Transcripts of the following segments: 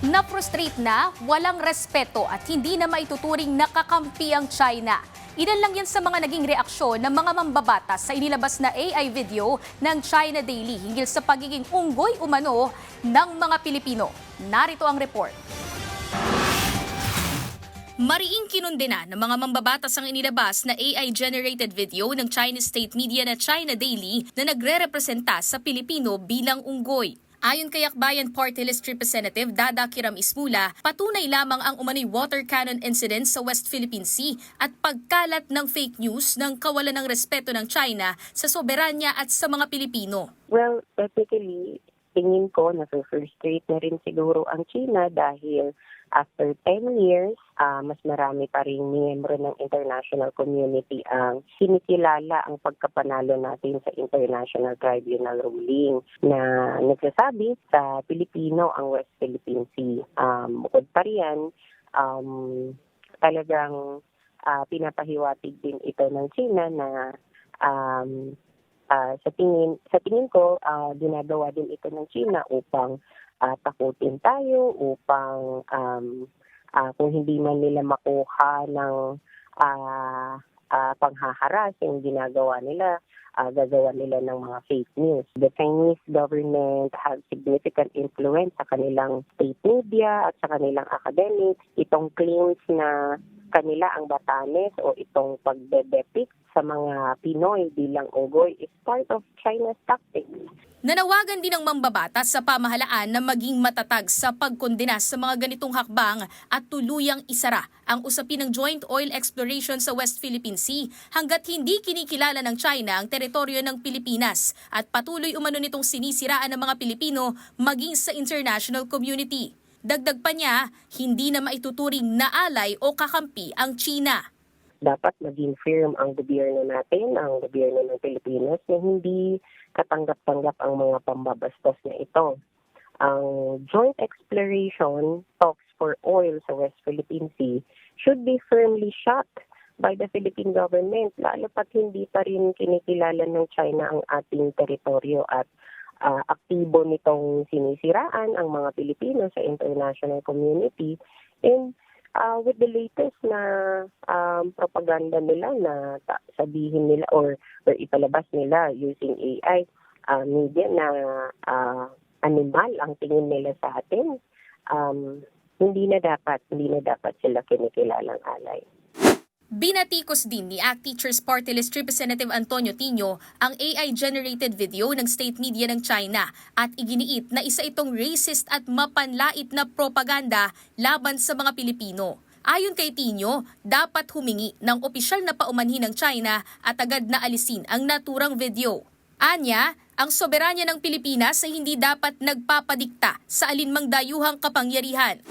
Na-frustrate na, walang respeto at hindi na maituturing nakakampi ang China. Ilan lang yan sa mga naging reaksyon ng mga mambabatas sa inilabas na AI video ng China Daily hinggil sa pagiging unggoy umano ng mga Pilipino. Narito ang report. Mariing kinundena ng mga mambabatas ang inilabas na AI-generated video ng Chinese state media na China Daily na nagre-representa sa Pilipino bilang unggoy. Ayon kay Akbayan Party List Representative Dada Kiram Ismula, patunay lamang ang umano'y water cannon incident sa West Philippine Sea at pagkalat ng fake news ng kawalan ng respeto ng China sa soberanya at sa mga Pilipino. Well, technically, tingin ko na frustrate na rin siguro ang China dahil after 10 years, mas marami pa rin miyembro ng international community ang sinikilala ang pagkapanalo natin sa international tribunal ruling na nagsasabi sa Pilipino ang West Philippine Sea. Bukod pa riyan, talagang pinapahiwatig din ito ng China na sa tingin ko, ginagawa din ito ng China upang takutin tayo, upang kung hindi man nila makuha ng panghaharas yung ginagawa nila, gagawa nila ng mga fake news. The Chinese government has significant influence sa kanilang state media at sa kanilang academics. Itong claims na kanila ang batanes o itong pagde-depict sa mga Pinoy bilang unggoy is part of China's tactics. Nanawagan din ng mambabatas sa pamahalaan na maging matatag sa pagkondena sa mga ganitong hakbang at tuluyang isara ang usapin ng joint oil exploration sa West Philippine Sea hanggat hindi kinikilala ng China ang teritoryo ng Pilipinas at patuloy umano nitong sinisiraan ng mga Pilipino maging sa international community. Dagdag pa niya, hindi na maituturing na alay o kakampi ang China. Dapat maging firm ang gobyerno natin, ang gobyerno ng Pilipinas na hindi katanggap-tanggap ang mga pambabastos na ito. Ang joint exploration talks for oil sa West Philippine Sea should be firmly shut by the Philippine government, lalo pat hindi pa rin kinikilala ng China ang ating teritoryo at aktibo nitong sinisiraan ang mga Pilipino sa international community. And with the latest na propaganda nila na sabihin nila or ipalabas nila using AI media na animal ang tingin nila sa atin, hindi na dapat sila kinikilalang alay. Binatikos din ni ACT Teachers Party List Representative Antonio Tino ang AI-generated video ng state media ng China at iginiit na isa itong racist at mapanlait na propaganda laban sa mga Pilipino. Ayon kay Tino, dapat humingi ng opisyal na paumanhin ng China at agad na alisin ang naturang video. Anya, ang soberanya ng Pilipinas ay hindi dapat nagpapadikta sa alinmang dayuhang kapangyarihan.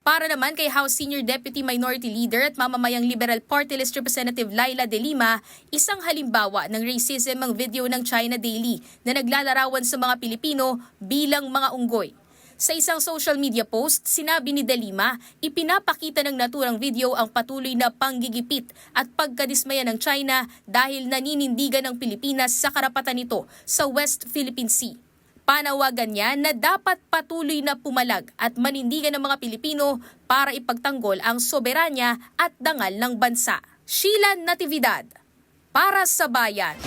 Para naman kay House Senior Deputy Minority Leader at mamamayang Liberal Party List Representative Laila De Lima, isang halimbawa ng racism ang video ng China Daily na naglalarawan sa mga Pilipino bilang mga unggoy. Sa isang social media post, sinabi ni De Lima, ipinapakita ng naturang video ang patuloy na panggigipit at pagkadismaya ng China dahil naninindigan ng Pilipinas sa karapatan nito sa West Philippine Sea. Panawagan niya na dapat patuloy na pumalag at manindigan ng mga Pilipino para ipagtanggol ang soberanya at dangal ng bansa. Sheila Natividad, para sa Bayan.